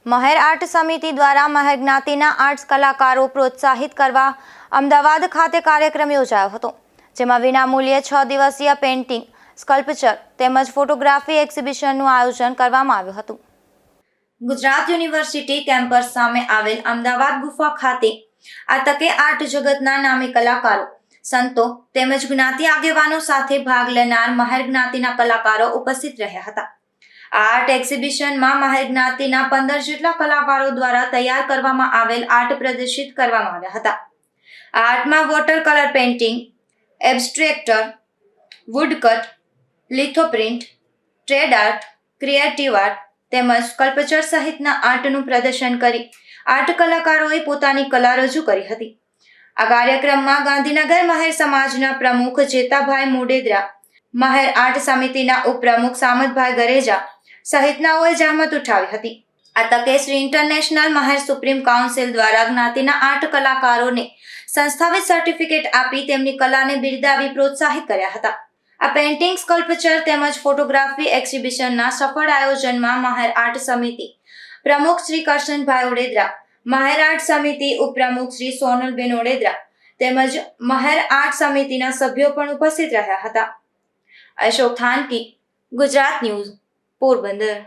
મહેર art સમિતિ દ્વારા મહેર જ્ઞાતિના આર્ટ્સ કલાકારો પ્રોત્સાહિત કરવા અમદાવાદ ખાતે કાર્યક્રમ યોજાયો હતો, જેમાં વિનામૂલ્યે 6 દિવસીય પેઇન્ટિંગ, સ્કલ્પચર તેમજ ફોટોગ્રાફી એક્ઝિબિશનનું આયોજન કરવામાં આવ્યું હતું. ગુજરાત યુનિવર્સિટી કેમ્પસ સામે આવેલ અમદાવાદ ગુફા ખાતે આ તકે આર્ટ જગતના નામી કલાકારો, સંતો તેમજ જ્ઞાતિ આગેવાનો સાથે ભાગ લેનાર મહેર જ્ઞાતિના કલાકારો ઉપસ્થિત રહ્યા હતા. આ આર્ટ એક્ઝિબિશનમાં મહેર જ્ઞાતિના 15 જેટલા કલાકારો દ્વારા તૈયાર કરવામાં આવેલ આર્ટ પ્રદર્શિત કરવામાં આવ્યા હતા. આ આર્ટમાં વોટર કલર પેઇન્ટિંગ, એબ્સ્ટ્રેક્ટર, woodcut, lithoprint, trade art, creative art તેમજ સ્કલ્પચર સહિતના આર્ટનું પ્રદર્શન કરી આર્ટ કલાકારોએ પોતાની કલા રજૂ કરી હતી. આ કાર્યક્રમમાં ગાંધીનગર મહેર સમાજના પ્રમુખ જેતાભાઈ મોડેદરા, મહેર આર્ટ સમિતિના ઉપપ્રમુખ સામતભાઈ ગરેજા સહિતનાઓએ જહેમત ઉઠાવી હતી. આ તકે શ્રી ઇન્ટરનેશનલ મહેર સુપ્રીમ કાઉન્સિલ દ્વારા જ્ઞાતિના આર્ટ કલાકારોને સંસ્થાવિત સર્ટિફિકેટ આપી તેમની કલાને બિરદાવી પ્રોત્સાહિત કર્યા હતા. આ પેઇન્ટિંગ, સ્કલ્પચર તેમજ ફોટોગ્રાફી એક્ઝિબિશનના સફળ આયોજનમાં મહેર આર્ટ સમિતિ પ્રમુખ શ્રી કરશનભાઈ ઓડેદરા, મહેર આર્ટ સમિતિ ઉપપ્રમુખ શ્રી સોનલબેન ઓડેદરા તેમજ મહેર આર્ટ સમિતિના સભ્યો પણ ઉપસ્થિત રહ્યા હતા. અશોક થાનકી, ગુજરાત ન્યૂઝ, પોરબંદર.